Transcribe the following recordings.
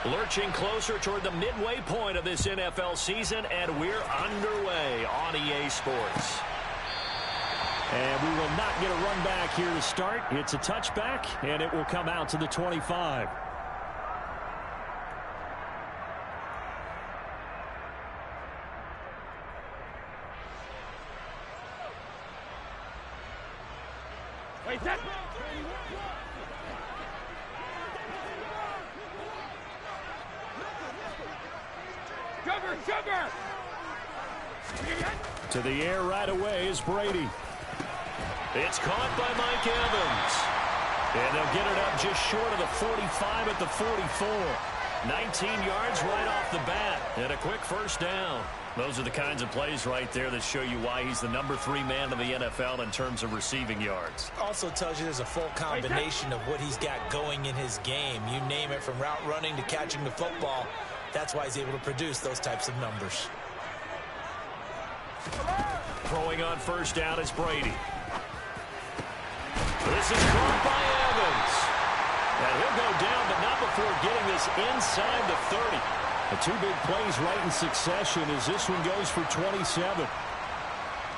Lurching closer toward the midway point of this NFL season, and we're underway on EA Sports. And we will not get a run back here to start. It's a touchback, and it will come out to the 25. Wait, that... Sugar! To the air right away is Brady. It's caught by Mike Evans. And they'll get it up just short of the 45 at the 44. 19 yards right off the bat. And a quick first down. Those are the kinds of plays right there that show you why he's the #3 man in the NFL in terms of receiving yards. Also tells you there's a full combination of what he's got going in his game. You name it, from route running to catching the football. That's why he's able to produce those types of numbers. Throwing on first down is Brady. This is caught by Evans. And he'll go down, but not before getting this inside the 30. The two big plays right in succession as this one goes for 27.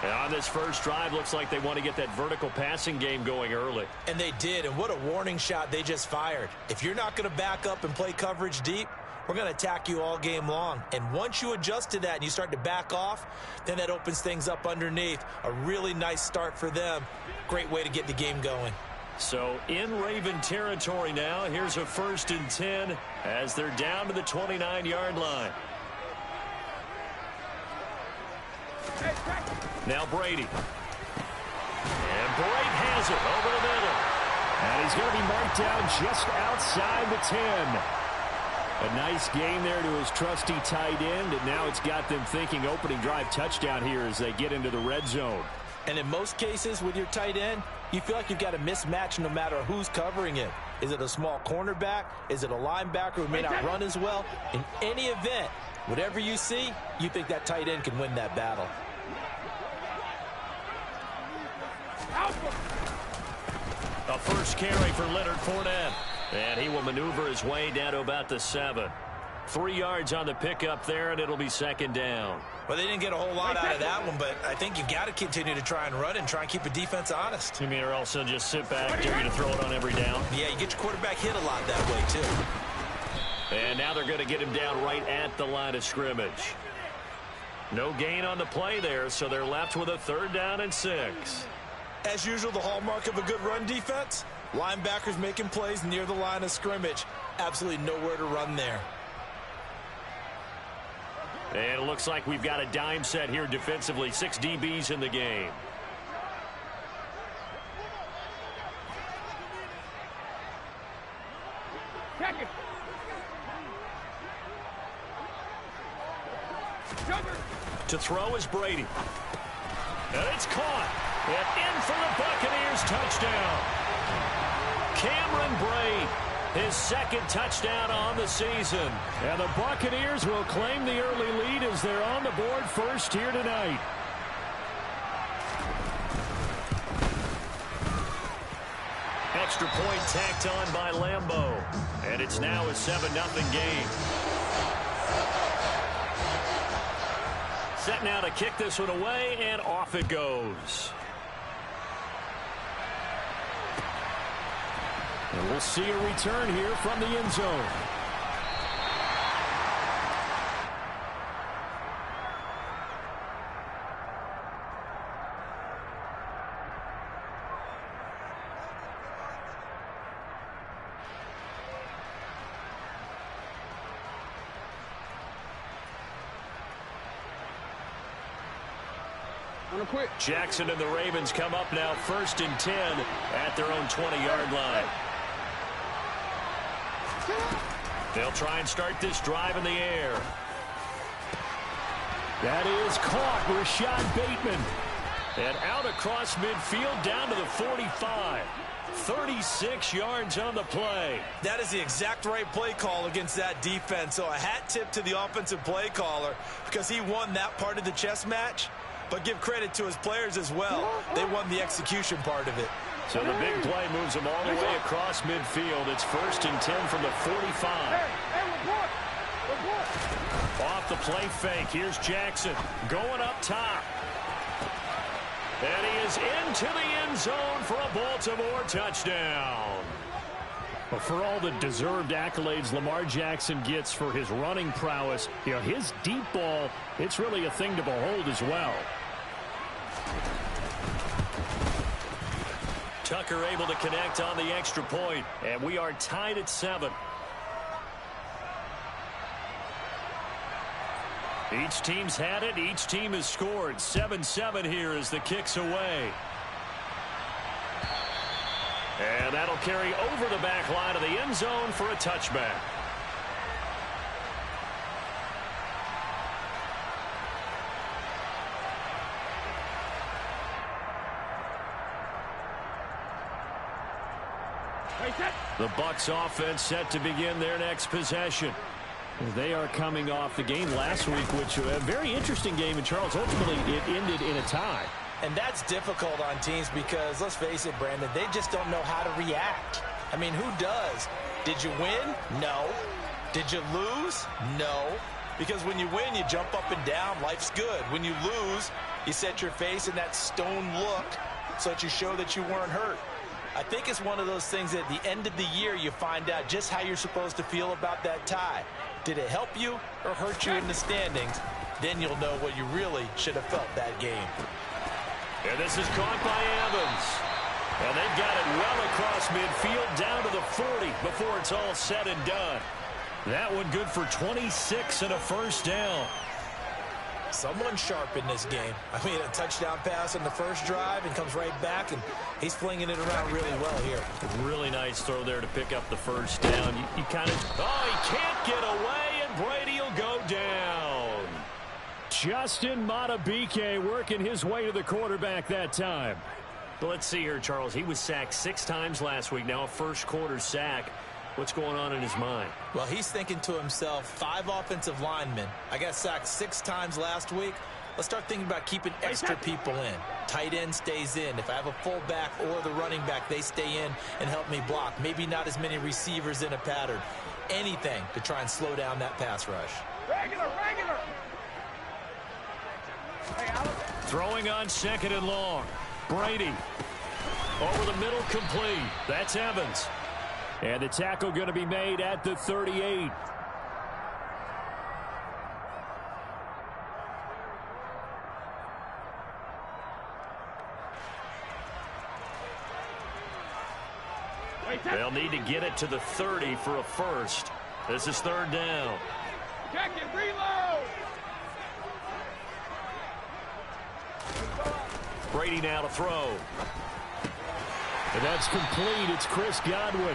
And on this first drive, looks like they want to get that vertical passing game going early. And they did, and what a warning shot they just fired. If you're not going to back up and play coverage deep, we're going to attack you all game long. And once you adjust to that and you start to back off, then that opens things up underneath. A really nice start for them. Great way to get the game going. So in Raven territory now, here's a 1st and 10 as they're down to the 29-yard line. Now Brady. And Brady has it over the middle. And he's going to be marked down just outside the 10. A nice gain there to his trusty tight end, and now it's got them thinking opening drive touchdown here as they get into the red zone. And in most cases with your tight end, you feel like you've got a mismatch no matter who's covering it. Is it a small cornerback? Is it a linebacker who may not run as well? In any event, whatever you see, you think that tight end can win that battle. A first carry for Leonard Fournette. And he will maneuver his way down to about the 7. 3 yards on the pickup there, and it'll be 2nd down. Well, they didn't get a whole lot out of that one, but I think you've got to continue to try and run and try and keep the defense honest. You mean or also just sit back, dare you to throw it on every down? Yeah, you get your quarterback hit a lot that way, too. And now they're going to get him down right at the line of scrimmage. No gain on the play there, so they're left with a 3rd down and 6. As usual, the hallmark of a good run defense, linebackers making plays near the line of scrimmage. Absolutely nowhere to run there. And it looks like we've got a dime set here defensively. 6 DBs in the game. To throw is Brady. And it's caught. And in for the Buccaneers touchdown. Cameron Brate, his 2nd touchdown on the season. And the Buccaneers will claim the early lead as they're on the board first here tonight. Extra point tacked on by Lambeau. And it's now a 7-0 game. Set now to kick this one away, and off it goes. And we'll see a return here from the end zone. Jackson and the Ravens come up now 1st and 10 at their own 20-yard line. They'll try and start this drive in the air. That is caught. Rashad Bateman. And out across midfield down to the 45. 36 yards on the play. That is the exact right play call against that defense. So a hat tip to the offensive play caller because he won that part of the chess match. But give credit to his players as well. They won the execution part of it. So the big play moves them all the way across midfield. It's 1st and 10 from the 45. play fake. Here's Jackson going up top. And he is into the end zone for a Baltimore touchdown. Well, for all the deserved accolades Lamar Jackson gets for his running prowess, you know, his deep ball, it's really a thing to behold as well. Tucker able to connect on the extra point, and we are tied at 7. Each team's had it. Each team has scored. 7-7 here as the kick's away. And that'll carry over the back line of the end zone for a touchback. The Bucs offense set to begin their next possession. They are coming off the game last week, which was a very interesting game. And, Charles, ultimately it ended in a tie. And that's difficult on teams because, let's face it, Brandon, they just don't know how to react. I mean, who does? Did you win? No. Did you lose? No. Because when you win, you jump up and down. Life's good. When you lose, you set your face in that stone look so that you show that you weren't hurt. I think it's one of those things that at the end of the year you find out just how you're supposed to feel about that tie. Did it help you or hurt you in the standings? Then you'll know what you really should have felt that game. And this is caught by Evans. And they've got it well across midfield down to the 40 before it's all said and done. That one good for 26 and a first down. Someone sharp in this game. I mean, a touchdown pass on the first drive and comes right back, and he's flinging it around really well here. Really nice throw there to pick up the first down. You kind of, he can't get away, and Brady will go down. Justin Madubuike working his way to the quarterback that time. But let's see here, Charles. He was sacked 6 times last week. Now a first quarter sack. What's going on in his mind? Well, he's thinking to himself, 5 offensive linemen. I got sacked 6 times last week. Let's start thinking about keeping extra people in. Tight end stays in. If I have a fullback or the running back, they stay in and help me block. Maybe not as many receivers in a pattern. Anything to try and slow down that pass rush. Regular. Throwing on 2nd and long. Brady. Over the middle, complete. That's Evans. And the tackle going to be made at the 38. They'll need to get it to the 30 for a first. This is 3rd down. Check it, reload. Brady now to throw. And that's complete. It's Chris Godwin.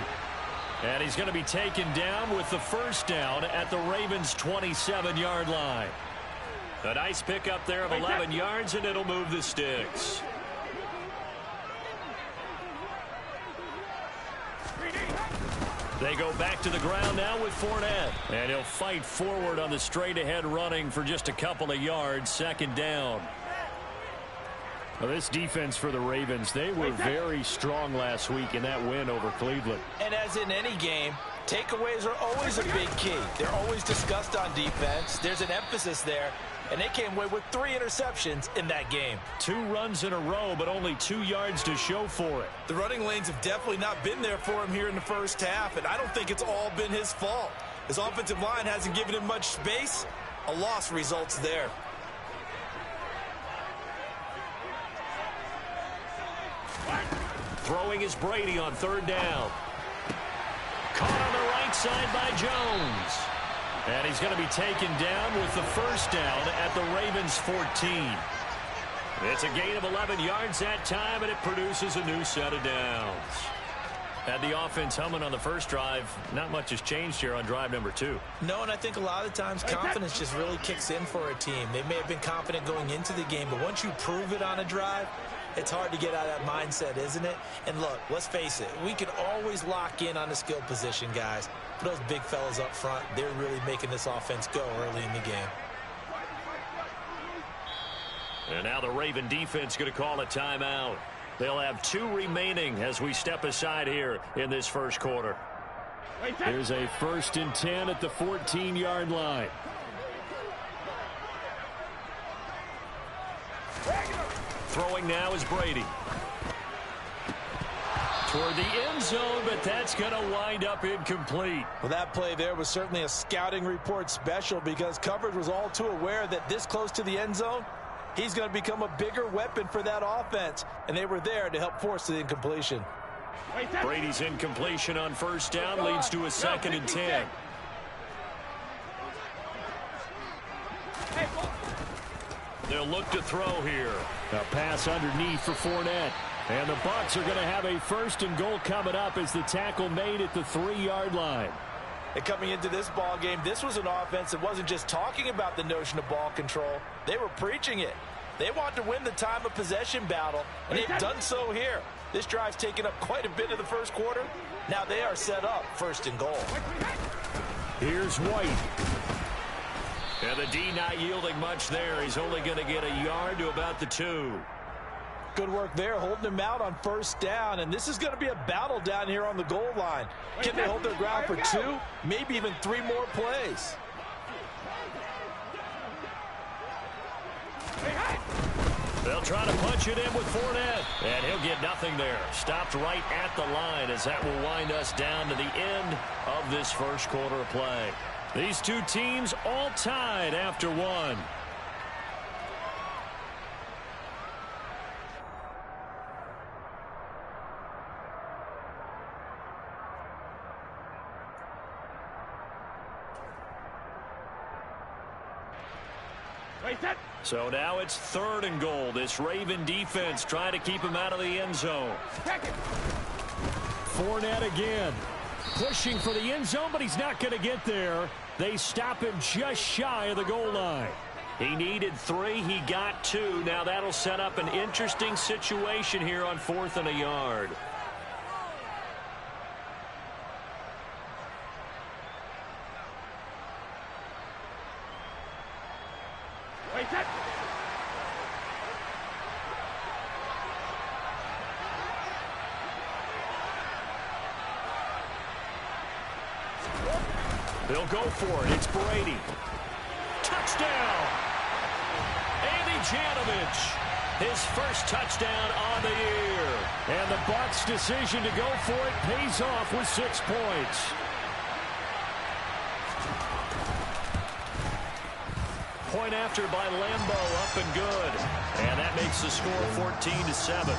And he's going to be taken down with the first down at the Ravens' 27-yard line. A nice pickup there of 11 yards, and it'll move the sticks. They go back to the ground now with Fournette. And he'll fight forward on the straight-ahead running for just a couple of yards. 2nd down. Well, this defense for the Ravens, they were very strong last week in that win over Cleveland. And as in any game, takeaways are always a big key. They're always discussed on defense. There's an emphasis there, and they came away with 3 interceptions in that game. 2 runs in a row, but only 2 yards to show for it. The running lanes have definitely not been there for him here in the first half, and I don't think it's all been his fault. His offensive line hasn't given him much space. A loss results there. Throwing is Brady on 3rd down. Caught on the right side by Jones. And he's going to be taken down with the first down at the Ravens' 14. It's a gain of 11 yards that time, and it produces a new set of downs. Had the offense humming on the first drive. Not much has changed here on drive number 2. No, and I think a lot of times confidence just really kicks in for a team. They may have been confident going into the game, but once you prove it on a drive, it's hard to get out of that mindset, isn't it? And look, let's face it, we can always lock in on the skill position, guys. For those big fellas up front, they're really making this offense go early in the game. And now the Raven defense going to call a timeout. They'll have 2 remaining as we step aside here in this first quarter. Here's a 1st and 10 at the 14-yard line. Throwing now is Brady. Toward the end zone, but that's going to wind up incomplete. Well, that play there was certainly a scouting report special because coverage was all too aware that this close to the end zone, he's going to become a bigger weapon for that offense, and they were there to help force the incompletion. Brady's incompletion on first down leads to a 2nd and 10. They'll look to throw here. A pass underneath for Fournette. And the Bucs are going to have a 1st and goal coming up as the tackle made at the 3-yard line. And coming into this ball game, this was an offense that wasn't just talking about the notion of ball control. They were preaching it. They want to win the time of possession battle, and they've done so here. This drive's taken up quite a bit of the first quarter. Now they are set up 1st and goal. Here's White. And the D not yielding much there. He's only going to get a yard to about the 2. Good work there, holding them out on first down, and this is going to be a battle down here on the goal line. Can they hold their ground for 2, maybe even 3 more plays? They'll try to punch it in with Fournette, and he'll get nothing there. Stopped right at the line as that will wind us down to the end of this first quarter of play. These two teams all tied after 1. So now it's 3rd and goal. This Raven defense trying to keep him out of the end zone. Fournette again. Pushing for the end zone, but he's not going to get there. They stop him just shy of the goal line. He needed 3. He got 2. Now that'll set up an interesting situation here on 4th and a yard. They'll go for it. It's Brady. Touchdown! Andy Janovich, his first touchdown on the year. And the Bucs' decision to go for it pays off with 6 points. Point after by Lambeau, up and good. And that makes the score 14-7.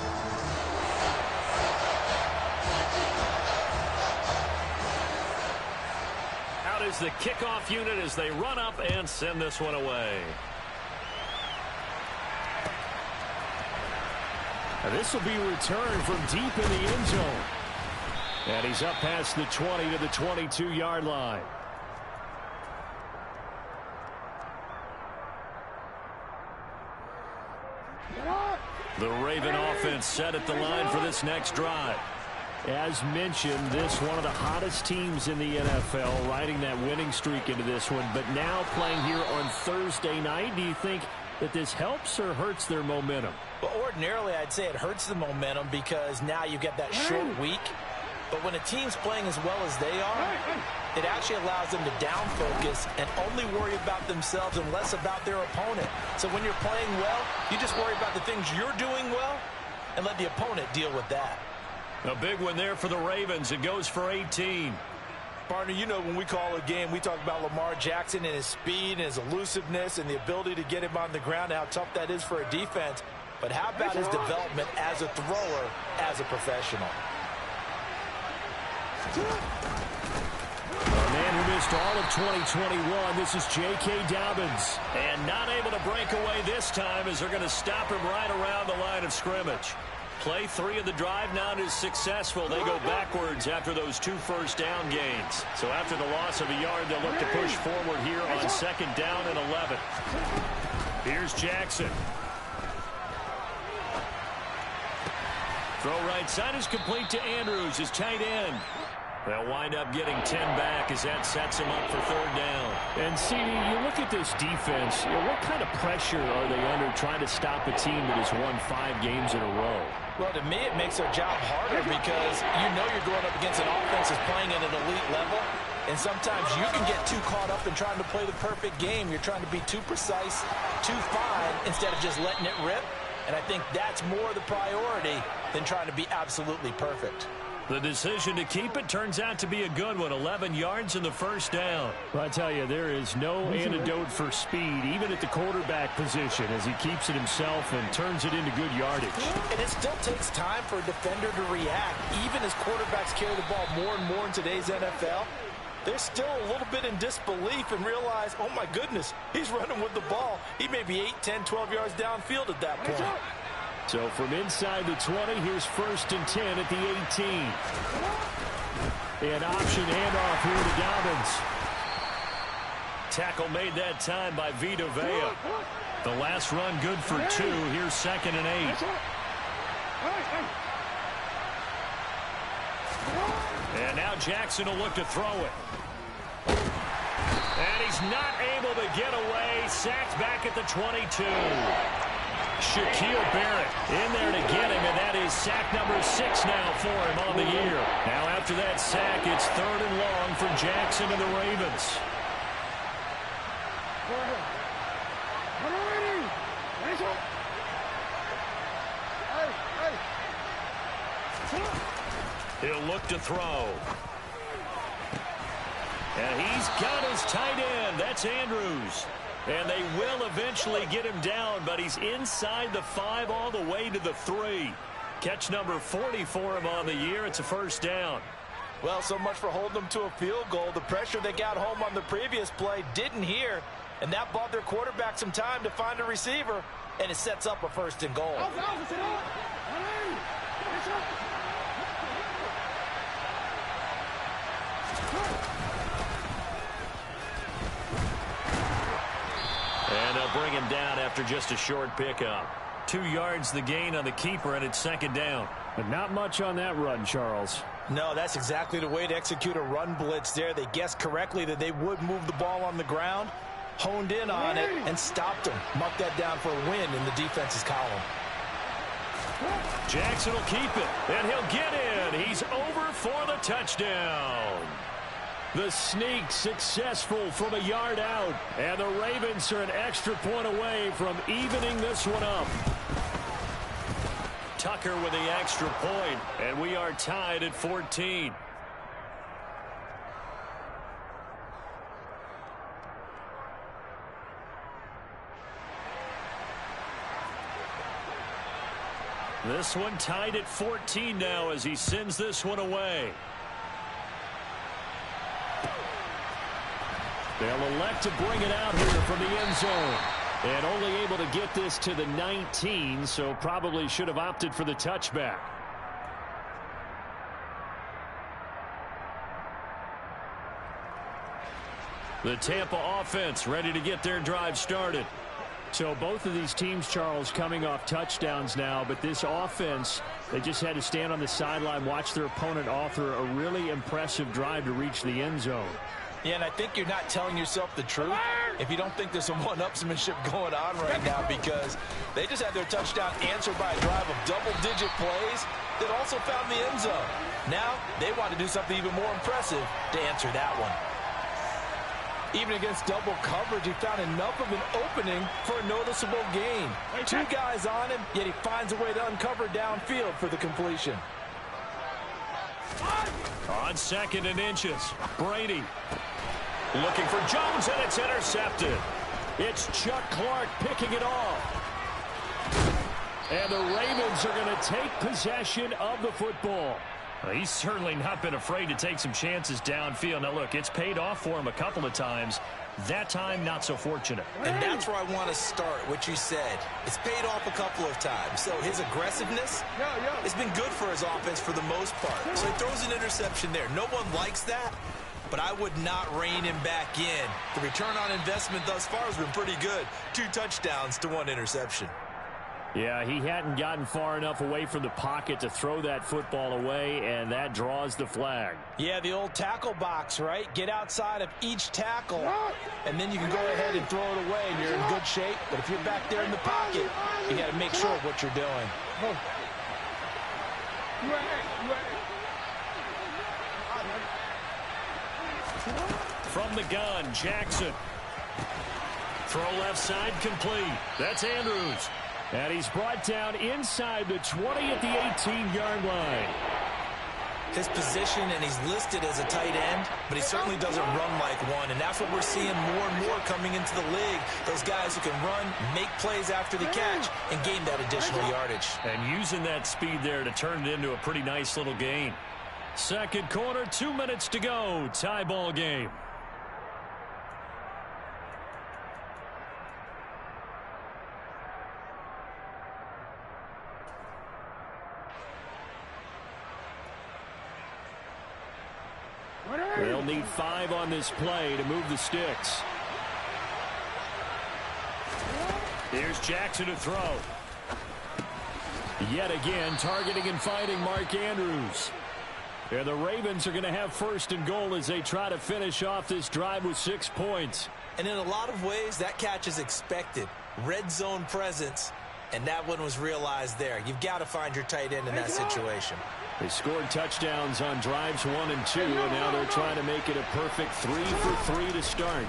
Is the kickoff unit as they run up and send this one away. And this will be returned from deep in the end zone. And he's up past the 20 to the 22-yard line. The Raven offense set at the line for this next drive. As mentioned, this one of the hottest teams in the NFL, riding that winning streak into this one, but now playing here on Thursday night. Do you think that this helps or hurts their momentum? Well, ordinarily, I'd say it hurts the momentum because now you get that short week. But when a team's playing as well as they are, it actually allows them to down focus and only worry about themselves and less about their opponent. So when you're playing well, you just worry about the things you're doing well and let the opponent deal with that. A big one there for the Ravens. It goes for 18. Partner, you know when we call a game, we talk about Lamar Jackson and his speed and his elusiveness and the ability to get him on the ground, how tough that is for a defense. But how about his development as a thrower, as a professional? A man who missed all of 2021, this is J.K. Dobbins. And not able to break away this time as they're going to stop him right around the line of scrimmage. Play 3 of the drive not as successful. They go backwards after those 2 first-down gains. So after the loss of a yard, they'll look to push forward here on 2nd down and 11. Here's Jackson. Throw right side is complete to Andrews, his tight end. They'll wind up getting 10 back as that sets him up for 3rd down. And, CD, you look at this defense, what kind of pressure are they under trying to stop a team that has won 5 games in a row? Well, to me, it makes their job harder because you know you're going up against an offense that's playing at an elite level. And sometimes you can get too caught up in trying to play the perfect game. You're trying to be too precise, too fine, instead of just letting it rip. And I think that's more the priority than trying to be absolutely perfect. The decision to keep it turns out to be a good one. 11 yards in the first down. Well, I tell you, there is no antidote for speed, even at the quarterback position, as he keeps it himself and turns it into good yardage. And it still takes time for a defender to react. Even as quarterbacks carry the ball more and more in today's NFL, they're still a little bit in disbelief and realize, oh my goodness, he's running with the ball. He may be 8, 10, 12 yards downfield at that point. So from inside the 20, here's 1st and 10 at the 18. An option handoff here to Dobbins. Tackle made that time by Vita Vea. The last run good for 2. Here's 2nd and 8. And now Jackson will look to throw it. And he's not able to get away. Sacked back at the 22. Shaquille Barrett in there to get him, and that is sack number 6 now for him on the year. Now after that sack, it's 3rd and long for Jackson and the Ravens. He'll look to throw. And he's got his tight end. That's Andrews. And they will eventually get him down, but he's inside the 5 all the way to the 3. Catch number 40 for him on the year. It's a 1st down. Well, so much for holding them to a field goal. The pressure they got home on the previous play didn't hear, and that bought their quarterback some time to find a receiver, and it sets up a 1st and goal. And they'll bring him down after just a short pickup. 2 yards the gain on the keeper, and it's 2nd down. But not much on that run, Charles. No, that's exactly the way to execute a run blitz there. They guessed correctly that they would move the ball on the ground, honed in on it, and stopped him. Marked that down for a win in the defense's column. Jackson will keep it, and he'll get in. He's over for the touchdown. The sneak successful from a yard out. And the Ravens are an extra point away from evening this one up. Tucker with the extra point, and we are tied at 14. This one tied at 14 now as he sends this one away. They'll elect to bring it out here from the end zone. And only able to get this to the 19, so probably should have opted for the touchback. The Tampa offense ready to get their drive started. So both of these teams, Charles, coming off touchdowns now, but this offense, they just had to stand on the sideline, watch their opponent author a really impressive drive to reach the end zone. Yeah, and I think you're not telling yourself the truth if you don't think there's some one-upsmanship going on right now, because they just had their touchdown answered by a drive of double-digit plays that also found the end zone. Now they want to do something even more impressive to answer that one. Even against double coverage, he found enough of an opening for a noticeable gain. 2 guys on him, yet he finds a way to uncover downfield for the completion. On 2nd and inches, Brady looking for Jones, and it's intercepted. It's Chuck Clark picking it off. And the Ravens are going to take possession of the football. Well, he's certainly not been afraid to take some chances downfield. Now, look, it's paid off for him a couple of times. That time, not so fortunate. And that's where I want to start, what you said. It's paid off a couple of times. So his aggressiveness has been good for his offense for the most part. So he throws an interception there. No one likes that, but I would not rein him back in. The return on investment thus far has been pretty good. 2 touchdowns to 1 interception. Yeah, he hadn't gotten far enough away from the pocket to throw that football away, and that draws the flag. Yeah, the old tackle box, right? Get outside of each tackle, and then you can go ahead and throw it away, and you're in good shape. But if you're back there in the pocket, you got to make sure of what you're doing. From the gun, Jackson. Throw left side complete. That's Andrews. And he's brought down inside the 20 at the 18-yard line. His position, and he's listed as a tight end, but he certainly doesn't run like one, and that's what we're seeing more and more coming into the league. Those guys who can run, make plays after the catch, and gain that additional yardage. And using that speed there to turn it into a pretty nice little gain. Second quarter, 2 minutes to go. Tie ball game. They'll need 5 on this play to move the sticks. Here's Jackson to throw. Yet again, targeting and finding Mark Andrews. And the Ravens are going to have first and goal as they try to finish off this drive with 6 points. And in a lot of ways, that catch is expected. Red zone presence, and that one was realized there. You've got to find your tight end in that situation. They scored touchdowns on drives 1 and 2, and now they're trying to make it a perfect 3 for 3 to start.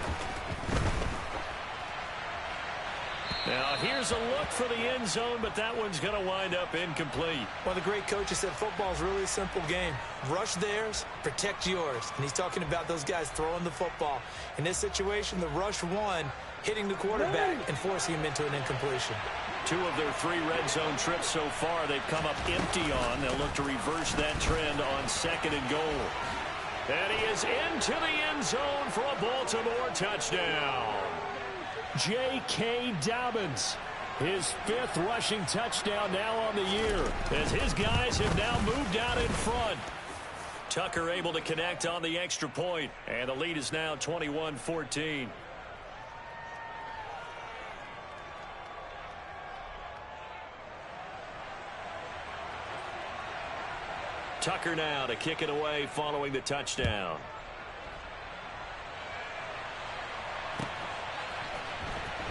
Now here's a look for the end zone, but that one's going to wind up incomplete. One of the great coaches said football's really a simple game. Rush theirs, protect yours. And he's talking about those guys throwing the football. In this situation, the rush one, hitting the quarterback and forcing him into an incompletion. 2 of their 3 red zone trips so far they've come up empty on. They'll look to reverse that trend on second and goal. And he is into the end zone for a Baltimore touchdown. J.K. Dobbins, his 5th rushing touchdown now on the year, as his guys have now moved out in front. Tucker able to connect on the extra point, and the lead is now 21-14. Tucker now to kick it away following the touchdown.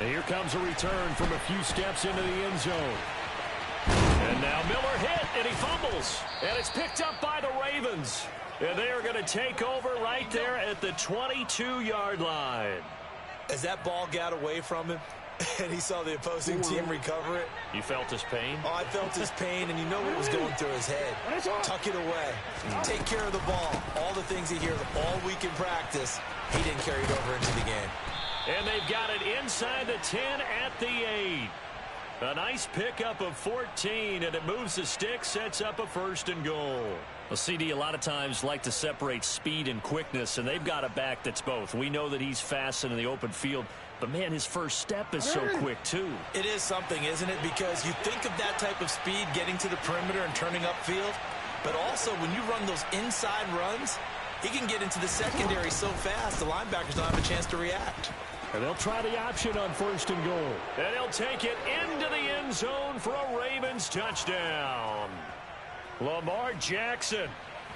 And here comes a return from a few steps into the end zone. And now Miller hit, and he fumbles. And it's picked up by the Ravens. And they are going to take over right there at the 22-yard line. As that ball got away from him, and he saw the opposing team recover it. You felt his pain? Oh, I felt his pain, and you know what was going through his head. Tuck it away. Take care of the ball. All the things he hears all week in practice, he didn't carry it over into the game. And they've got it inside the 10 at the 8. A nice pickup of 14, and it moves the stick, sets up a first and goal. Well, CD, a lot of times like to separate speed and quickness, and they've got a back that's both. We know that he's fast in the open field, but, man, his first step is so quick, too. It is something, isn't it? Because you think of that type of speed getting to the perimeter and turning upfield, but also when you run those inside runs, he can get into the secondary so fast the linebackers don't have a chance to react. And they'll try the option on first and goal. And he'll take it into the end zone for a Ravens touchdown. Lamar Jackson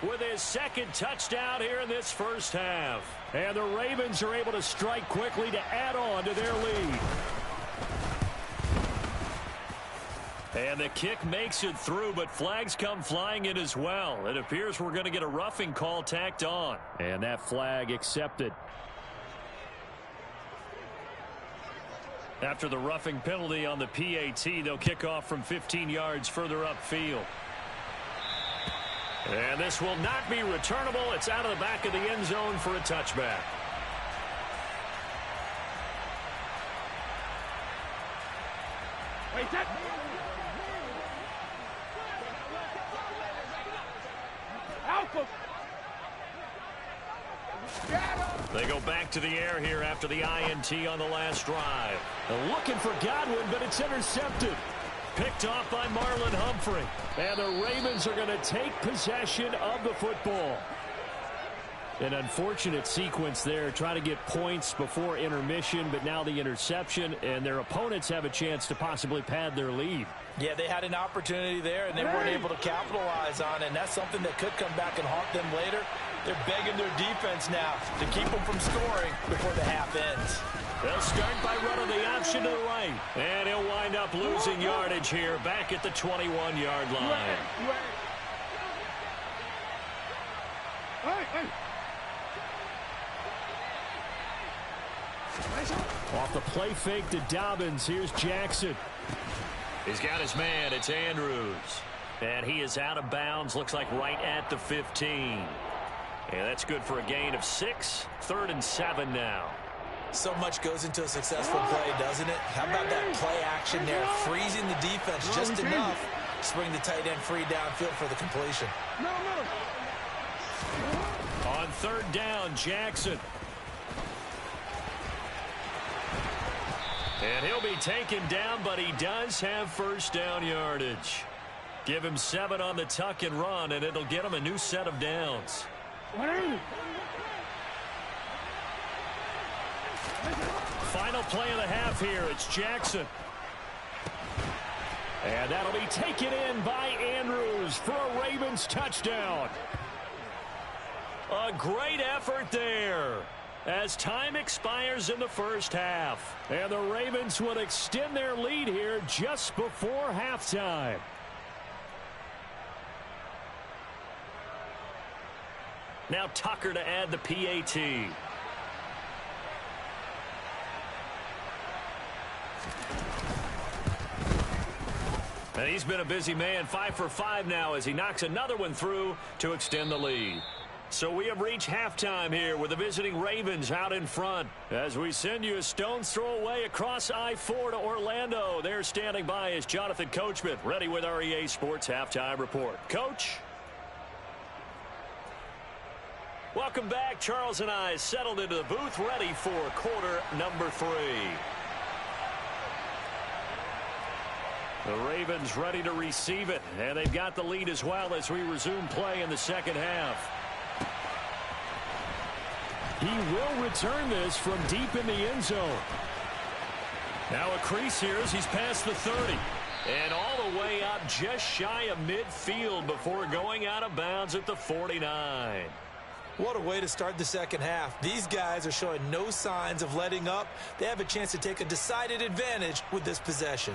with his 2nd touchdown here in this first half. And the Ravens are able to strike quickly to add on to their lead. And the kick makes it through, but flags come flying in as well. It appears we're going to get a roughing call tacked on. And that flag accepted. After the roughing penalty on the PAT, they'll kick off from 15 yards further upfield. And this will not be returnable. It's out of the back of the end zone for a touchback. Wait, that. Alpha. They go back to the air here after the INT on the last drive. They're looking for Godwin, but it's intercepted. Picked off by Marlon Humphrey. And the Ravens are going to take possession of the football. An unfortunate sequence there, trying to get points before intermission, but now the interception, and their opponents have a chance to possibly pad their lead. Yeah, they had an opportunity there, and they weren't able to capitalize on it, and that's something that could come back and haunt them later. They're begging their defense now to keep them from scoring before the half ends. They'll start by running the option to the right. And he'll wind up losing yardage here back at the 21-yard line. Off the play fake to Dobbins, here's Jackson. He's got his man. It's Andrews. And he is out of bounds. Looks like right at the 15. And that's good for a gain of 6. 3rd and 7 now. So much goes into a successful play, doesn't it? How about that play action there? Freezing the defense just enough to bring the tight end free downfield for the completion. On 3rd down, Jackson. And he'll be taken down, but he does have first down yardage. Give him 7 on the tuck and run, and it'll get him a new set of downs. Final play of the half here. It's Jackson. And that'll be taken in by Andrews for a Ravens touchdown. A great effort there as time expires in the first half. And the Ravens will extend their lead here just before halftime. Now Tucker to add the PAT. And he's been a busy man, 5 for 5 now as he knocks another one through to extend the lead. So we have reached halftime here with the visiting Ravens out in front. As we send you a stone's throw away across I-4 to Orlando. There standing by is Jonathan Coachman, ready with our EA Sports Halftime Report. Coach? Welcome back. Charles and I settled into the booth, ready for quarter number 3. The Ravens ready to receive it, and they've got the lead as well as we resume play in the second half. He will return this from deep in the end zone. Now a crease here as he's past the 30. And all the way up just shy of midfield before going out of bounds at the 49. What a way to start the second half. These guys are showing no signs of letting up. They have a chance to take a decided advantage with this possession.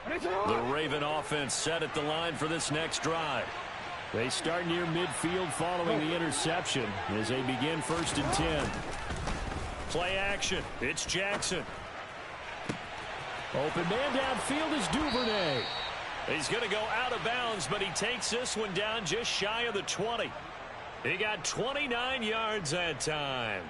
The Raven offense set at the line for this next drive. They start near midfield following the interception as they begin 1st and 10. Play action. It's Jackson. Open man downfield is Duvernay. He's going to go out of bounds, but he takes this one down just shy of the 20. He got 29 yards that time.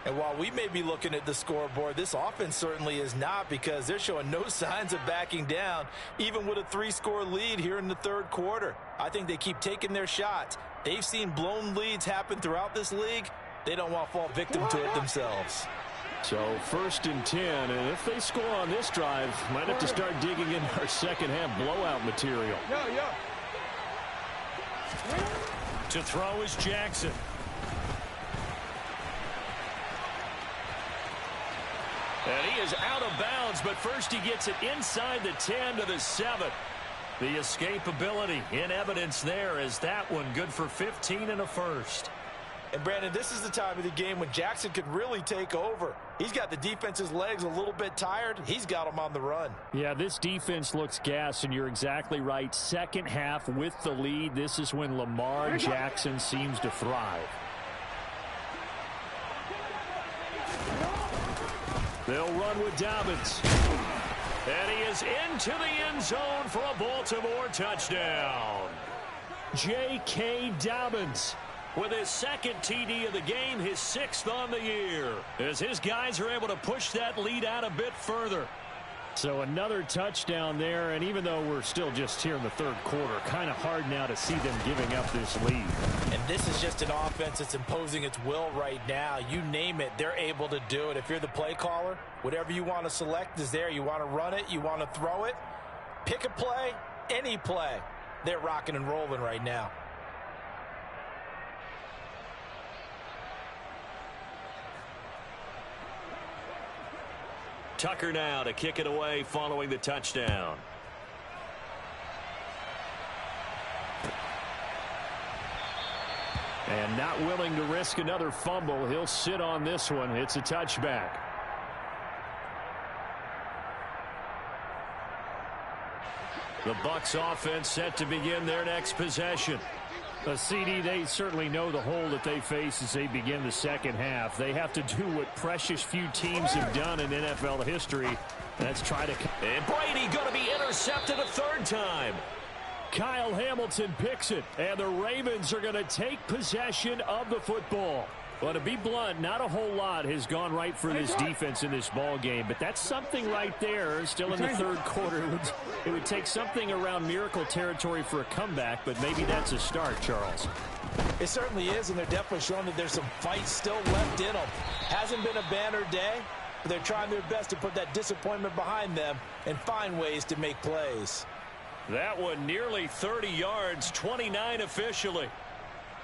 And while we may be looking at the scoreboard, this offense certainly is not, because they're showing no signs of backing down, even with a 3-score lead here in the 3rd quarter. I think they keep taking their shots. They've seen blown leads happen throughout this league. They don't want to fall victim to it themselves. So 1st and 10, and if they score on this drive, might have to start digging in our second half blowout material. To throw is Jackson. And he is out of bounds, but first he gets it inside the 10 to the 7. The escapability in evidence there as that one good for 15 and a first. And Brandon, this is the time of the game when Jackson could really take over. He's got the defense's legs a little bit tired. He's got them on the run. Yeah, this defense looks gassed, and you're exactly right. Second half with the lead, this is when Lamar Jackson seems to thrive. They'll run with Dobbins. And he is into the end zone for a Baltimore touchdown. J.K. Dobbins with his 2nd TD of the game, his 6th on the year, as his guys are able to push that lead out a bit further. So another touchdown there, and even though we're still just here in the 3rd quarter, kind of hard now to see them giving up this lead. And this is just an offense that's imposing its will right now. You name it, they're able to do it. If you're the play caller, whatever you want to select is there. You want to run it, you want to throw it, pick a play, any play. They're rocking and rolling right now. Tucker now to kick it away following the touchdown. And not willing to risk another fumble. He'll sit on this one. It's a touchback. The Bucs offense set to begin their next possession. CD, they certainly know the hole that they face as they begin the second half. They have to do what precious few teams have done in NFL history. That's try to... And Brady going to be intercepted a third time. Kyle Hamilton picks it, and the Ravens are going to take possession of the football. Well, to be blunt, not a whole lot has gone right for this defense in this ball game, but that's something right there. Still in the third quarter, it would take something around miracle territory for a comeback, but maybe that's a start, Charles. It certainly is, and they're definitely showing that there's some fight still left in them. Hasn't been a banner day, but they're trying their best to put that disappointment behind them and find ways to make plays. That one nearly 30 yards, 29 officially.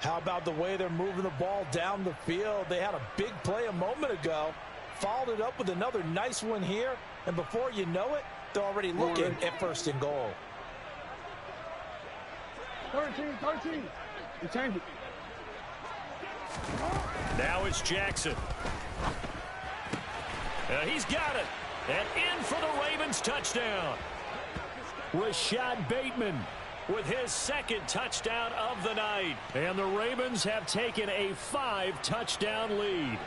How about the way they're moving the ball down the field? They had a big play a moment ago, followed it up with another nice one here, and before you know it, they're already looking at first and goal. 13. You change it. Now it's Jackson. He's got it. And in for the Ravens touchdown. Rashad Bateman with his second touchdown of the night. And the Ravens have taken a 5-touchdown lead.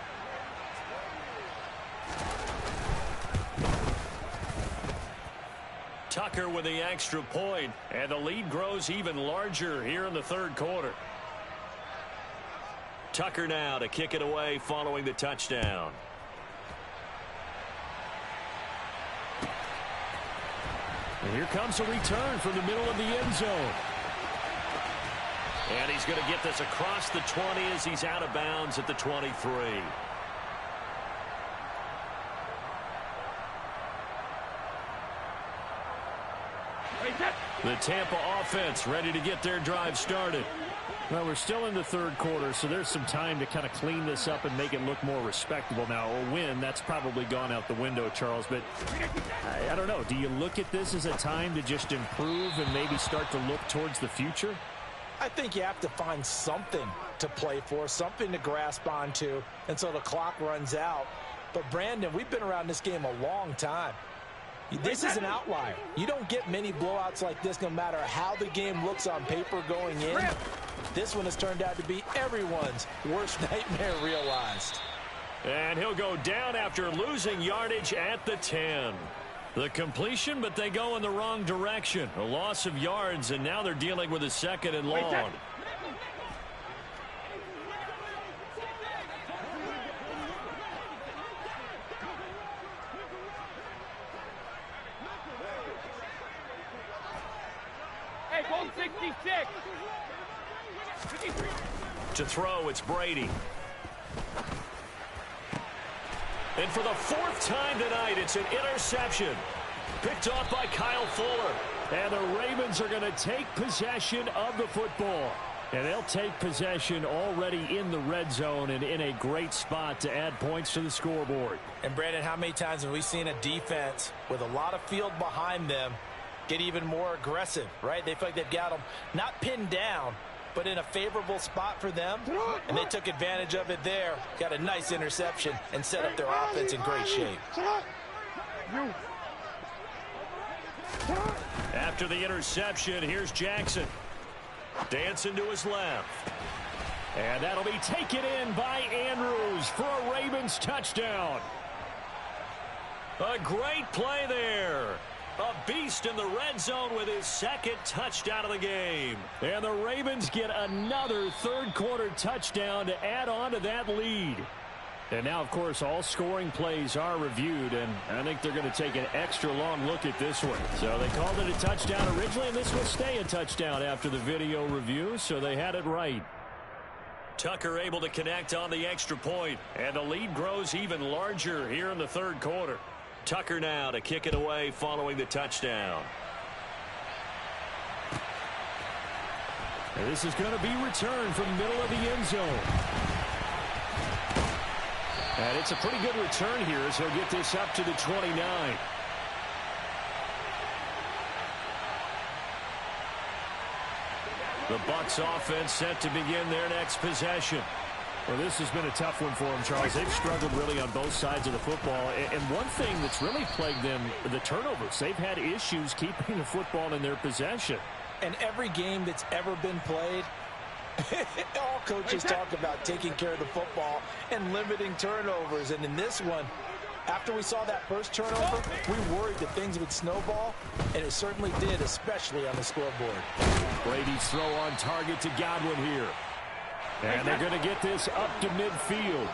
Tucker with the extra point, and the lead grows even larger here in the third quarter. Tucker now to kick it away following the touchdown. And here comes a return from the middle of the end zone. And he's going to get this across the 20 as he's out of bounds at the 23. The Tampa offense ready to get their drive started. Well, we're still in the third quarter, so there's some time to kind of clean this up and make it look more respectable now. A win, that's probably gone out the window, Charles. But I don't know. Do you look at this as a time to just improve and maybe start to look towards the future? I think you have to find something to play for, something to grasp onto until the clock runs out. But, Brandon, we've been around this game a long time. This is an outlier. You don't get many blowouts like this no matter how the game looks on paper going in. This one has turned out to be everyone's worst nightmare realized. And he'll go down after losing yardage at the 10. The completion, but they go in the wrong direction. A loss of yards, and now they're dealing with a second and long. Hey, goal 66. To throw, it's Brady. And for the fourth time tonight, it's an interception. Picked off by Kyle Fuller. And the Ravens are going to take possession of the football. And they'll take possession already in the red zone and in a great spot to add points to the scoreboard. And, Brandon, how many times have we seen a defense with a lot of field behind them get even more aggressive, right? They feel like they've got them not pinned down, but in a favorable spot for them, and they took advantage of it there. Got a nice interception and set up their offense in great shape. After the interception, here's Jackson. Dancing to his left. And that'll be taken in by Andrews for a Ravens touchdown. A great play there. A beast in the red zone with his second touchdown of the game. And the Ravens get another third-quarter touchdown to add on to that lead. And now, of course, all scoring plays are reviewed, and I think they're going to take an extra long look at this one. So they called it a touchdown originally, and this will stay a touchdown after the video review, so they had it right. Tucker able to connect on the extra point, and the lead grows even larger here in the third quarter. Tucker now to kick it away following the touchdown. And this is going to be returned from the middle of the end zone. And it's a pretty good return here as he'll get this up to the 29. The Bucs offense set to begin their next possession. Well, this has been a tough one for them, Charles. They've struggled really on both sides of the football. And one thing that's really plagued them, the turnovers. They've had issues keeping the football in their possession. And every game that's ever been played, All coaches talk about taking care of the football and limiting turnovers. And in this one, after we saw that first turnover, we worried that things would snowball, and it certainly did, especially on the scoreboard. Brady's throw on target to Godwin here. And they're going to get this up to midfield.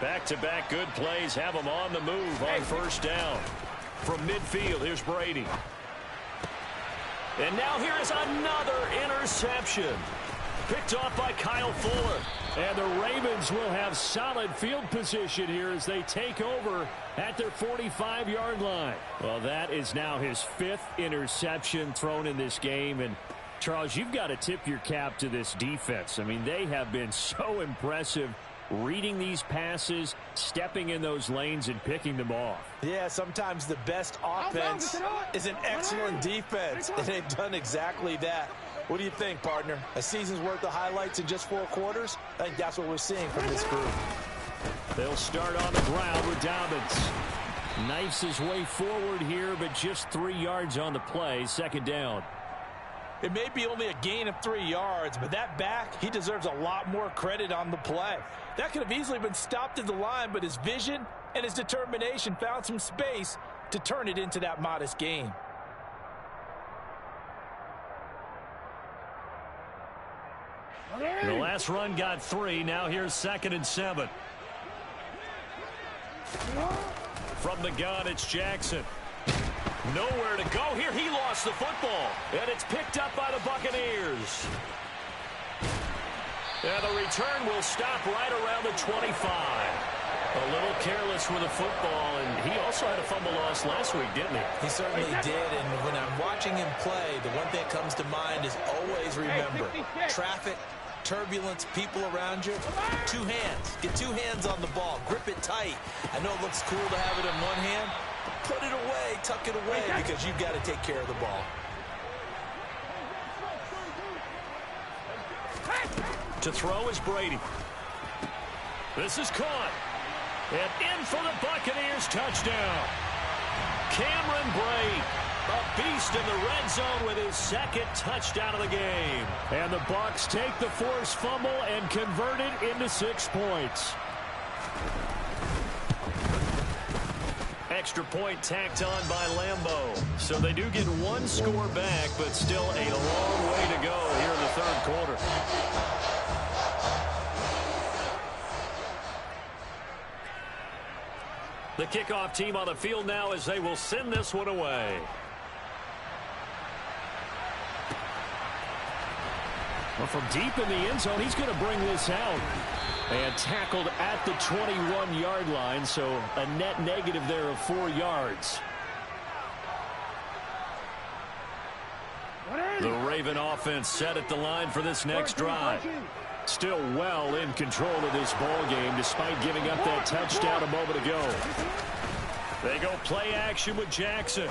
Back-to-back good plays have them on the move on first down. From midfield, here's Brady. And now here is another interception. Picked off by Kyle Fuller. And the Ravens will have solid field position here as they take over at their 45-yard line. Well, that is now his 5th interception thrown in this game. And, Charles, you've got to tip your cap to this defense. I mean, they have been so impressive reading these passes, stepping in those lanes, and picking them off. Yeah, sometimes the best offense is an excellent defense, and they've done exactly that. What do you think, partner? A season's worth of highlights in just 4 quarters? I think that's what we're seeing from this group. They'll start on the ground with Dobbins. Knifes his way forward here, but just 3 yards on the play. Second down. It may be only a gain of 3 yards, but that back, he deserves a lot more credit on the play. That could have easily been stopped at the line, but his vision and his determination found some space to turn it into that modest gain. The last run got 3. Now here's 2nd and 7. From the gun, it's Jackson. Nowhere to go here. He lost the football. And it's picked up by the Buccaneers. And the return will stop right around the 25. A little careless with the football, and he also had a fumble loss last week, didn't he? He certainly did, and when I'm watching him play, the one thing that comes to mind is always remember, traffic, turbulence, people around you, 2 hands. Get 2 hands on the ball. Grip it tight. I know it looks cool to have it in one hand. Put it away, tuck it away, because you've got to take care of the ball. To throw is Brady. This is caught. And in for the Buccaneers, touchdown. Cameron Brate, a beast in the red zone with his 2nd touchdown of the game. And the Bucs take the forced fumble and convert it into 6 points. Extra point tacked on by Lambeau. So they do get 1 score back, but still a long way to go here in the 3rd quarter. The kickoff team on the field now as they will send this one away. Well, from deep in the end zone, he's going to bring this out. And tackled at the 21-yard line, so a net negative there of 4 yards. The Raven offense set at the line for this next drive. Still well in control of this ball game despite giving up that touchdown a moment ago. They go play action with Jackson.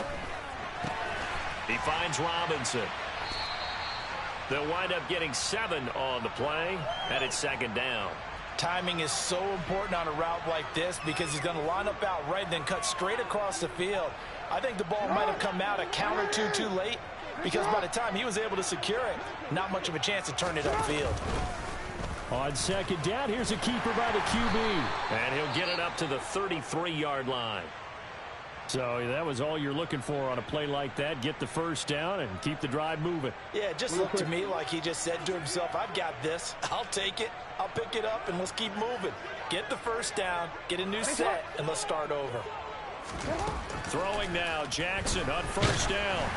He finds Robinson. They'll wind up getting 7 on the play, and it's 2nd down. Timing is so important on a route like this because he's going to line up out right and then cut straight across the field. I think the ball might have come out a count or two too late because by the time he was able to secure it, not much of a chance to turn it upfield. On 2nd down, here's a keeper by the QB. And he'll get it up to the 33-yard line. So that was all you're looking for on a play like that. Get the first down and keep the drive moving. Yeah, it just looked to me like he just said to himself, I've got this. I'll take it. I'll pick it up, and let's keep moving. Get the first down, get a new set, and let's start over. Throwing now, Jackson on first down.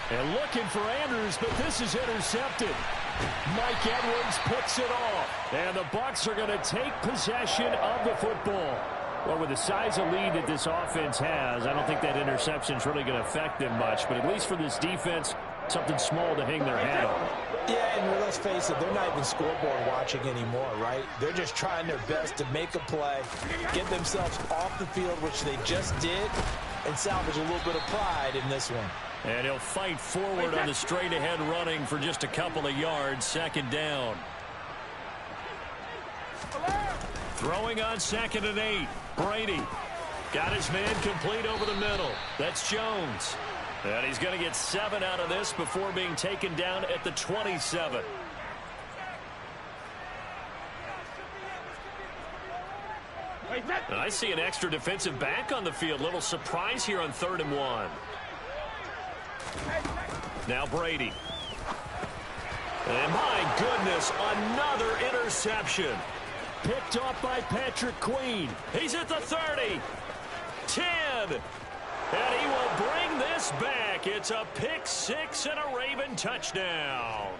And looking for Andrews, but this is intercepted. Mike Edwards picks it off. And the Bucs are going to take possession of the football. Well, with the size of lead that this offense has, I don't think that interception is really going to affect them much. But at least for this defense, something small to hang their hat on. Yeah, and let's face it, they're not even scoreboard watching anymore, right? They're just trying their best to make a play, get themselves off the field, which they just did, and salvage a little bit of pride in this one. And he'll fight forward on the straight-ahead running for just a couple of yards. 2nd down. Throwing on 2nd and 8. Brady got his man complete over the middle. That's Jones. And he's going to get 7 out of this before being taken down at the 27. And I see an extra defensive back on the field. Little surprise here on 3rd and 1. Now Brady. And my goodness, another interception. Picked off by Patrick Queen. He's at the 30. 10. And he will bring this back. It's a pick 6 and a Raven touchdown.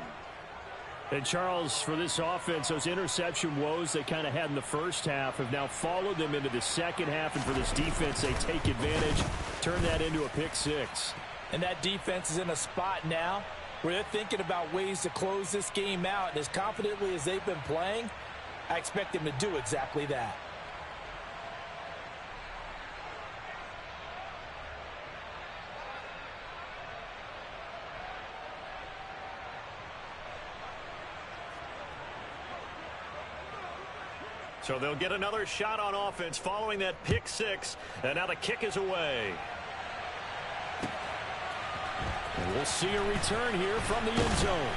And Charles, for this offense, those interception woes they kind of had in the first half have now followed them into the second half. And for this defense, they take advantage, turn that into a pick 6. And that defense is in a spot now where they're thinking about ways to close this game out. And as confidently as they've been playing, I expect them to do exactly that. So they'll get another shot on offense following that pick 6. And now the kick is away. And we'll see a return here from the end zone.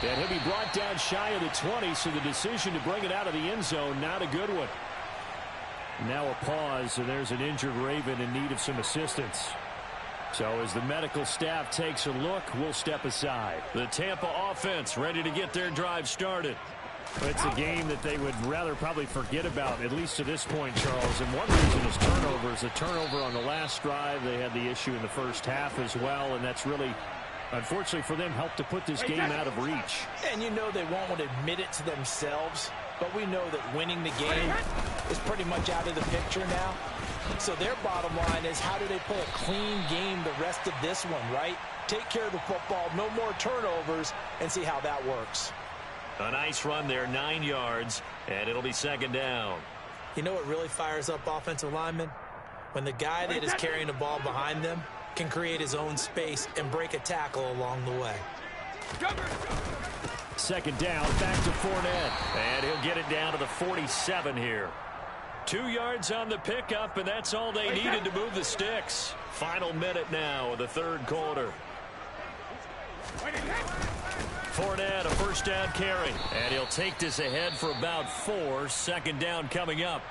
And he'll be brought down shy of the 20, so the decision to bring it out of the end zone, not a good one. Now a pause, and there's an injured Raven in need of some assistance. So as the medical staff takes a look, we'll step aside. The Tampa offense ready to get their drive started. It's a game that they would rather probably forget about, at least to this point, Charles. And one reason is turnovers. A turnover on the last drive. They had the issue in the first half as well, and that's really, unfortunately for them, helped to put this game out of reach. And you know they won't want to admit it to themselves, but we know that winning the game is pretty much out of the picture now. So their bottom line is, how do they play a clean game the rest of this one, right? Take care of the football, no more turnovers, and see how that works. A nice run there, 9 yards, and it'll be 2nd down. You know what really fires up offensive linemen? When the guy that is carrying the ball behind them can create his own space and break a tackle along the way. 2nd down, back to Fournette. And he'll get it down to the 47 here. 2 yards on the pickup, and that's all they needed to move the sticks. Final minute now of the 3rd quarter. Fournette, a 1st down carry. And he'll take this ahead for about 4. 2nd down coming up.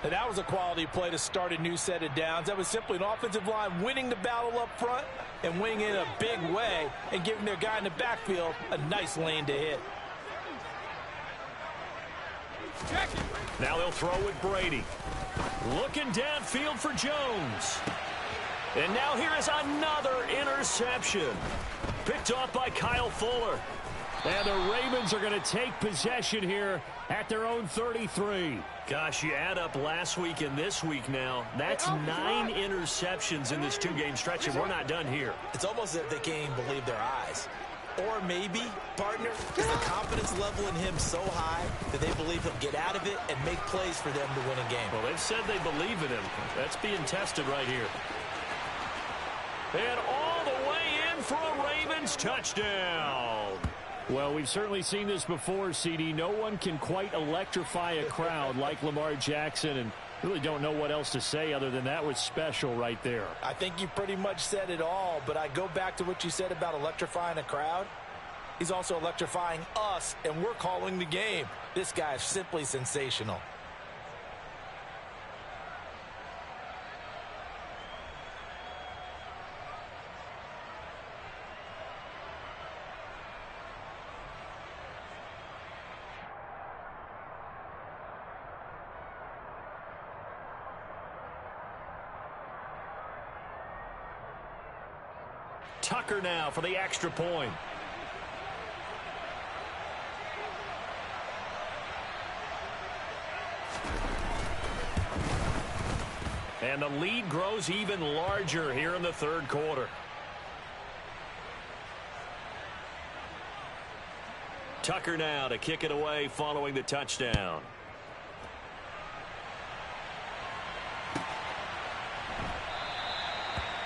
And that was a quality play to start a new set of downs. That was simply an offensive line winning the battle up front and winning in a big way and giving their guy in the backfield a nice lane to hit. Now they'll throw with Brady. Looking downfield for Jones. And now here is another interception. Picked off by Kyle Fuller. And the Ravens are going to take possession here at their own 33. Gosh, you add up last week and this week now. That's 9 interceptions in this 2-game stretch, and we're not done here. It's almost as if they can't even believe their eyes. Or maybe, partner, is the confidence level in him so high that they believe he'll get out of it and make plays for them to win a game. Well, they've said they believe in him. That's being tested right here. And all the way in for a Ravens touchdown. Well, we've certainly seen this before, CD. No one can quite electrify a crowd like Lamar Jackson, and really don't know what else to say other than that was special right there. I think you pretty much said it all, but I go back to what you said about electrifying a crowd. He's also electrifying us, and we're calling the game. This guy is simply sensational. Tucker now for the extra point. And the lead grows even larger here in the 3rd quarter. Tucker now to kick it away following the touchdown.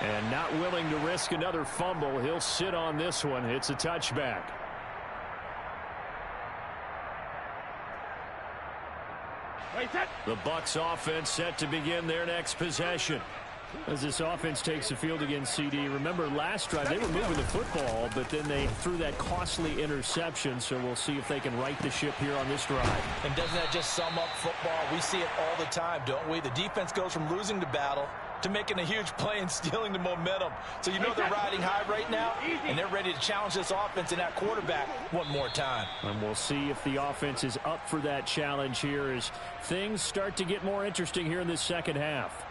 And not willing to risk another fumble. He'll sit on this one. It's a touchback. The Bucs offense set to begin their next possession. As this offense takes the field against CD, remember last drive they were moving the football, but then they threw that costly interception, so we'll see if they can right the ship here on this drive. And doesn't that just sum up football? We see it all the time, don't we? The defense goes from losing the battle to making a huge play and stealing the momentum. So you know they're riding high right now, and they're ready to challenge this offense and that quarterback one more time. And we'll see if the offense is up for that challenge here as things start to get more interesting here in this second half.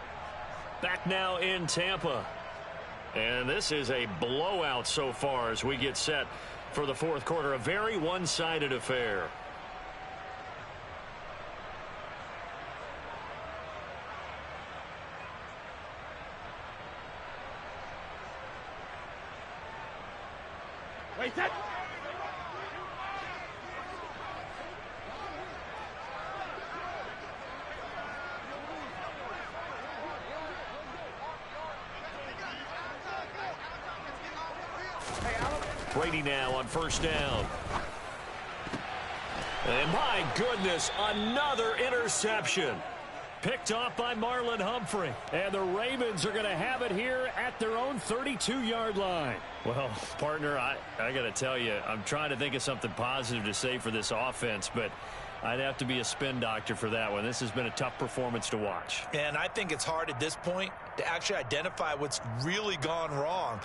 Back now in Tampa. And this is a blowout so far as we get set for the fourth quarter. A very one-sided affair. Wait, that. Brady now on first down. And my goodness, another interception. Picked off by Marlon Humphrey. And the Ravens are going to have it here at their own 32-yard line. Well, partner, I got to tell you, I'm trying to think of something positive to say for this offense, but I'd have to be a spin doctor for that one. This has been a tough performance to watch. And I think it's hard at this point to actually identify what's really gone wrong.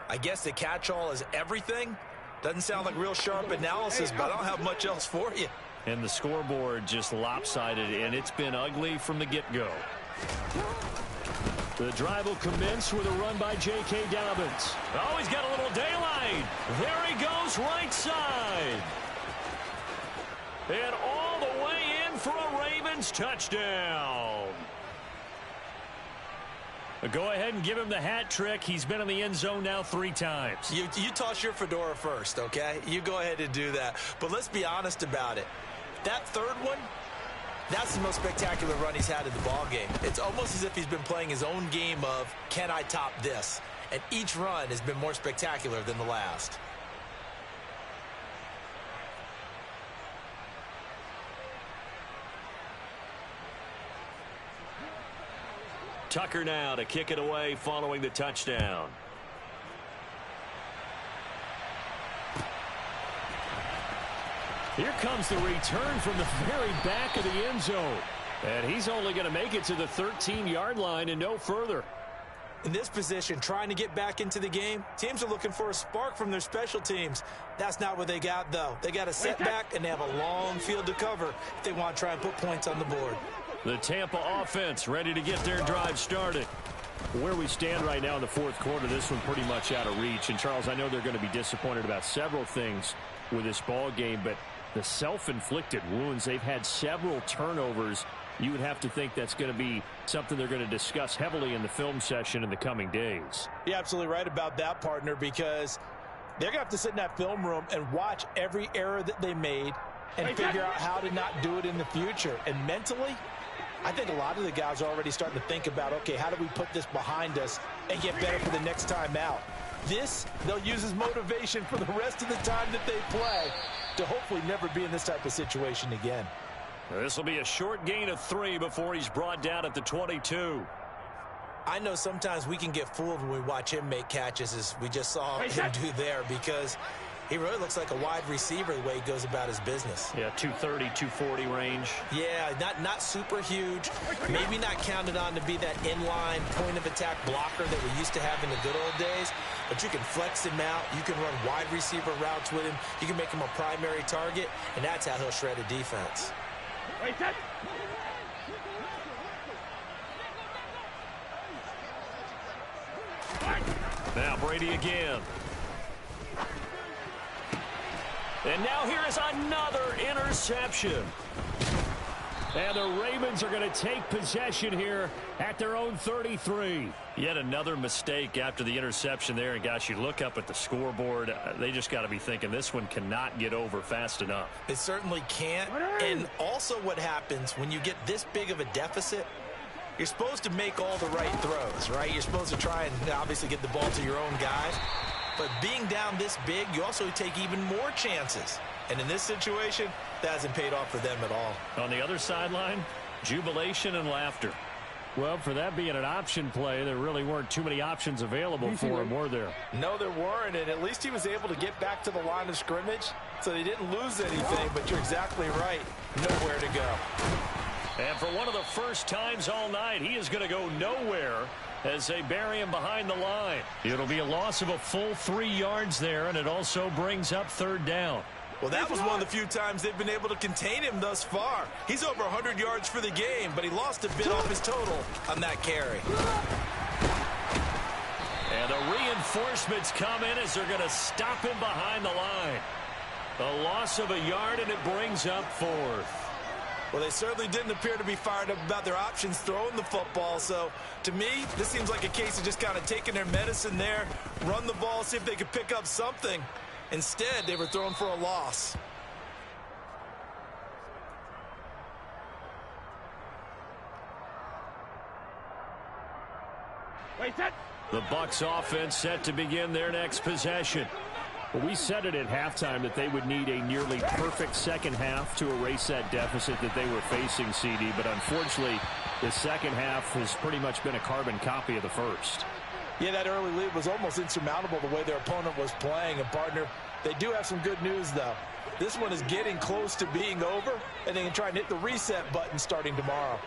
I guess the catch-all is everything. Doesn't sound like real sharp analysis, but I don't have much else for you. And the scoreboard just lopsided, and it's been ugly from the get-go. The drive will commence with a run by J.K. Dobbins. Oh, he's got a little daylight. There he goes, right side. And all the way in for a Ravens touchdown. Go ahead and give him the hat trick. He's been in the end zone now 3 times. You toss your fedora first, okay? You go ahead and do that. But let's be honest about it. That third one, that's the most spectacular run he's had in the ballgame. It's almost as if he's been playing his own game of, can I top this? And each run has been more spectacular than the last. Tucker now to kick it away following the touchdown. Here comes the return from the very back of the end zone. And he's only going to make it to the 13-yard line and no further. In this position, trying to get back into the game, teams are looking for a spark from their special teams. That's not what they got, though. They got a setback, and they have a long field to cover if they want to try and put points on the board. The Tampa offense ready to get their drive started. Where we stand right now in the fourth quarter, this one pretty much out of reach. And, Charles, I know they're going to be disappointed about several things with this ball game, but the self-inflicted wounds, they've had several turnovers. You would have to think that's going to be something they're going to discuss heavily in the film session in the coming days. You're absolutely right about that, partner, because they're going to have to sit in that film room and watch every error that they made and figure out how to not do it in the future. And mentally, I think a lot of the guys are already starting to think about, okay, how do we put this behind us and get better for the next time out? This, they'll use as motivation for the rest of the time that they play to hopefully never be in this type of situation again. This will be a short gain of 3 before he's brought down at the 22. I know sometimes we can get fooled when we watch him make catches, as we just saw him do there, because he really looks like a wide receiver the way he goes about his business. Yeah, 230, 240 range. Yeah, not super huge. Maybe not counted on to be that inline point-of-attack blocker that we used to have in the good old days. But you can flex him out. You can run wide receiver routes with him. You can make him a primary target, and that's how he'll shred a defense. Now Brady again. And now here is another interception. And the Ravens are going to take possession here at their own 33. Yet another mistake after the interception there. And, gosh, you look up at the scoreboard. They just got to be thinking this one cannot get over fast enough. It certainly can't. And also what happens when you get this big of a deficit, you're supposed to make all the right throws, right? You're supposed to try and obviously get the ball to your own guys. But being down this big, you also take even more chances. And in this situation, that hasn't paid off for them at all. On the other sideline, jubilation and laughter. Well, for that being an option play, there really weren't too many options available for him, were there? No, there weren't, and at least he was able to get back to the line of scrimmage, so they didn't lose anything, but you're exactly right. Nowhere to go. And for one of the first times all night, he is going to go nowhere as they bury him behind the line. It'll be a loss of a full 3 yards there, and it also brings up 3rd down. Well, that was one of the few times they've been able to contain him thus far. He's over 100 yards for the game, but he lost a bit off his total on that carry. And the reinforcements come in as they're going to stop him behind the line. A loss of a yard, and it brings up 4th. Well, they certainly didn't appear to be fired up about their options throwing the football. So, to me, this seems like a case of just kind of taking their medicine there, run the ball, see if they could pick up something. Instead, they were thrown for a loss. Wait, set. The Bucs offense set to begin their next possession. Well, we said it at halftime that they would need a nearly perfect second half to erase that deficit that they were facing, CD. But unfortunately, the second half has pretty much been a carbon copy of the first. Yeah, that early lead was almost insurmountable the way their opponent was playing. And, partner, they do have some good news, though. This one is getting close to being over, and they can try and hit the reset button starting tomorrow.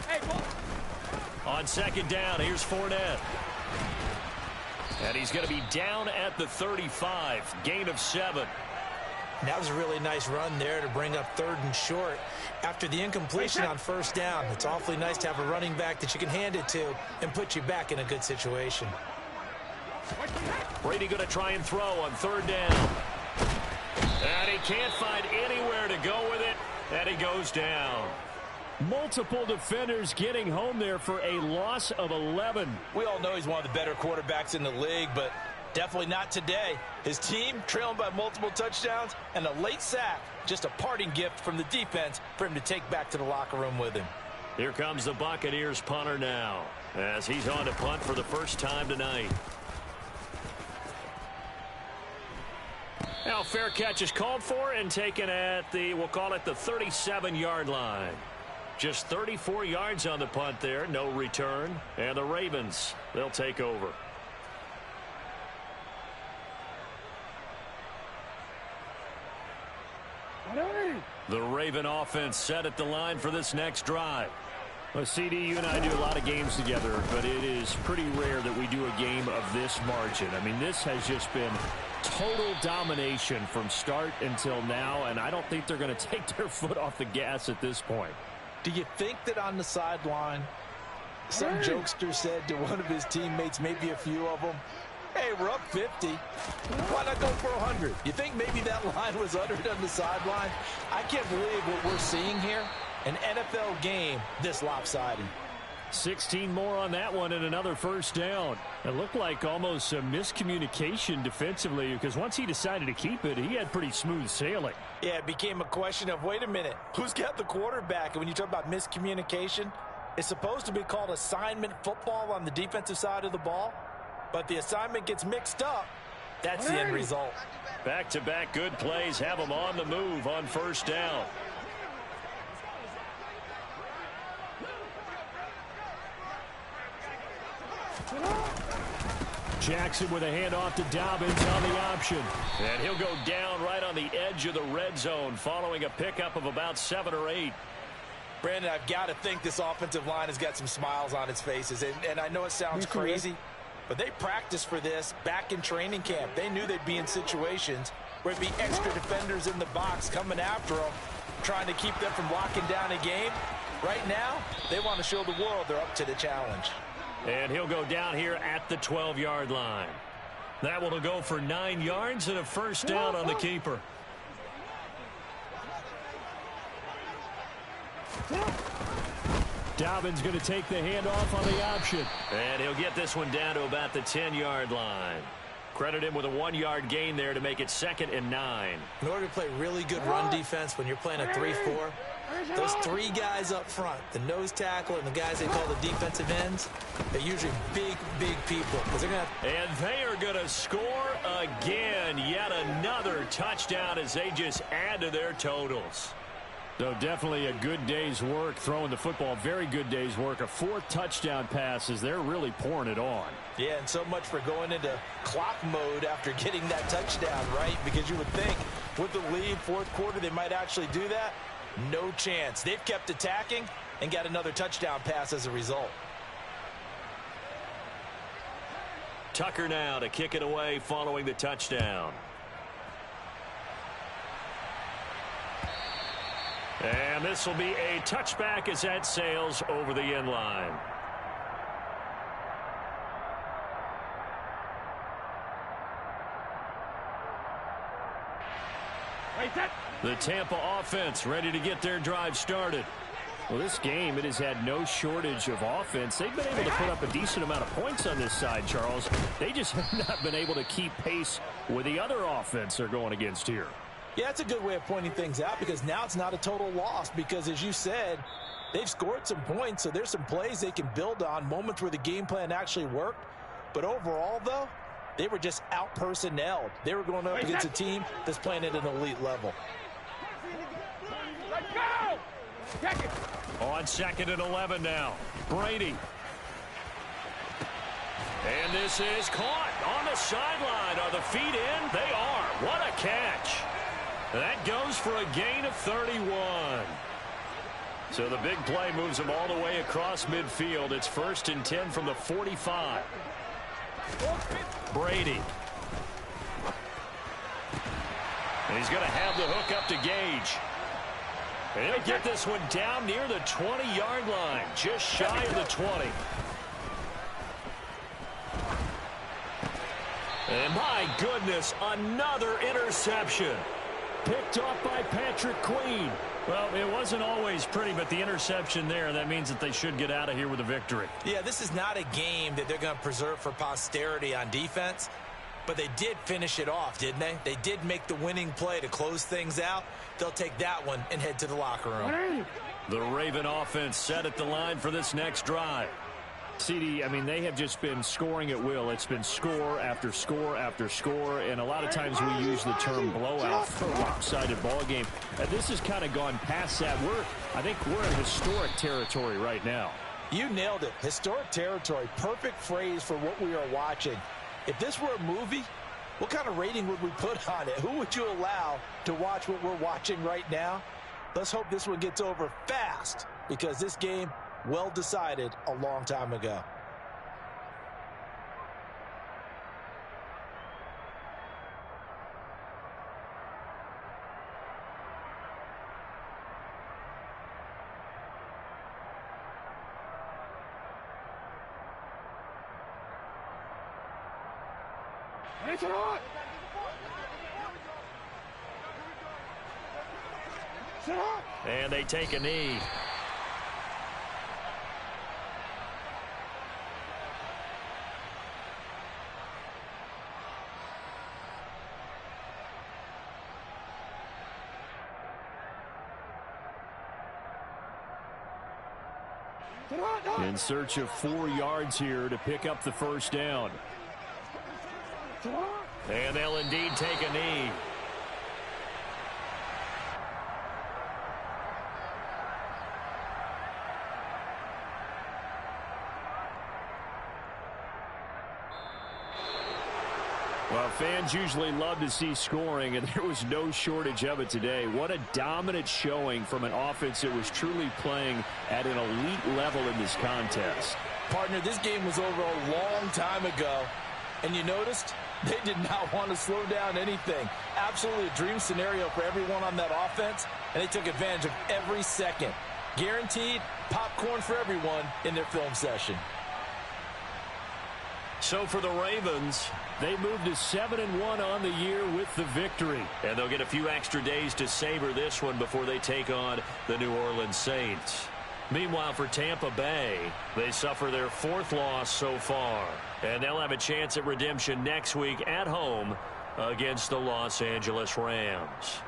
Hey, ball. On 2nd down, here's Fournette. And he's going to be down at the 35. Gain of 7. That was a really nice run there to bring up 3rd and short. After the incompletion on 1st down, it's awfully nice to have a running back that you can hand it to and put you back in a good situation. Brady going to try and throw on 3rd down. And he can't find anywhere to go with it, and he goes down. Multiple defenders getting home there for a loss of 11. We all know he's one of the better quarterbacks in the league, but definitely not today. His team trailing by multiple touchdowns and a late sack. Just a parting gift from the defense for him to take back to the locker room with him. Here comes the Buccaneers punter now as he's on to punt for the first time tonight. Now fair catch is called for and taken at the, we'll call it the 37-yard line. Just 34 yards on the punt there, no return. And the Ravens, they'll take over. The Raven offense set at the line for this next drive. Well, CD, you and I do a lot of games together, but it is pretty rare that we do a game of this margin. I mean, this has just been total domination from start until now, and I don't think they're going to take their foot off the gas at this point. Do you think that on the sideline, some jokester said to one of his teammates, maybe a few of them, hey, we're up 50. Why not go for 100? You think maybe that line was uttered on the sideline? I can't believe what we're seeing here. An NFL game this lopsided. 16 more on that one and another 1st down. It looked like almost a miscommunication defensively because once he decided to keep it, he had pretty smooth sailing. Yeah, it became a question of, wait a minute, who's got the quarterback? And when you talk about miscommunication, it's supposed to be called assignment football on the defensive side of the ball. But the assignment gets mixed up. That's the end result. Back-to-back good plays have them on the move on 1st down. Jackson with a handoff to Dobbins on the option. And he'll go down right on the edge of the red zone following a pickup of about 7 or 8. Brandon, I've got to think this offensive line has got some smiles on its faces. And I know it sounds crazy, but they practiced for this back in training camp. They knew they'd be in situations where it'd be extra defenders in the box coming after them, trying to keep them from locking down a game. Right now, they want to show the world they're up to the challenge. And he'll go down here at the 12-yard line. That one will go for 9 yards and a 1st down on the keeper. Dobbins going to take the handoff on the option. And he'll get this one down to about the 10-yard line. Credit him with a 1-yard gain there to make it 2nd and 9. In order to play really good run defense when you're playing a 3-4, those 3 guys up front, the nose tackle and the guys they call the defensive ends, they're usually big, big people. And they are going to score again. Yet another touchdown as they just add to their totals. So definitely a good day's work throwing the football. Very good day's work. A 4th touchdown pass as they're really pouring it on. Yeah, and so much for going into clock mode after getting that touchdown, right? Because you would think with the lead, 4th quarter, they might actually do that. No chance. They've kept attacking and got another touchdown pass as a result. Tucker now to kick it away following the touchdown. And this will be a touchback as that sails over the end line. The Tampa offense ready to get their drive started. Well, this game, it has had no shortage of offense. They've been able to put up a decent amount of points on this side, Charles. They just have not been able to keep pace with the other offense they're going against here. Yeah, that's a good way of pointing things out because now it's not a total loss because, as you said, they've scored some points, so there's some plays they can build on, moments where the game plan actually worked. But overall, though, they were just out-personnelled. They were going up against a team that's playing at an elite level. Let's go! Check it. On 2nd and 11 now. Brady. And this is caught on the sideline. Are the feet in? They are. What a catch. That goes for a gain of 31. So the big play moves them all the way across midfield. It's 1st and 10 from the 45. Brady. And he's going to have the hook up to Gage. And he'll get this one down near the 20-yard line, just shy of the 20. And my goodness, another interception. Picked off by Patrick Queen. Well, it wasn't always pretty, but the interception there, that means that they should get out of here with a victory. Yeah, this is not a game that they're going to preserve for posterity on defense, but they did finish it off, didn't they? They did make the winning play to close things out. They'll take that one and head to the locker room. The Raven offense set at the line for this next drive. CD, I mean, they have just been scoring at will. It's been score after score after score, and a lot of times we use the term blowout for a lopsided ball game. This has kind of gone past that. I think we're in historic territory right now. You nailed it. Historic territory. Perfect phrase for what we are watching. If this were a movie, what kind of rating would we put on it? Who would you allow to watch what we're watching right now? Let's hope this one gets over fast, because this game, well decided a long time ago. And they take a knee. In search of 4 yards here to pick up the first down. And they'll indeed take a knee. Well, fans usually love to see scoring, and there was no shortage of it today. What a dominant showing from an offense that was truly playing at an elite level in this contest. Partner, this game was over a long time ago, and you noticed they did not want to slow down anything. Absolutely a dream scenario for everyone on that offense, and they took advantage of every second. Guaranteed popcorn for everyone in their film session. So for the Ravens, they moved to 7-1 on the year with the victory. And they'll get a few extra days to savor this one before they take on the New Orleans Saints. Meanwhile, for Tampa Bay, they suffer their 4th loss so far. And they'll have a chance at redemption next week at home against the Los Angeles Rams.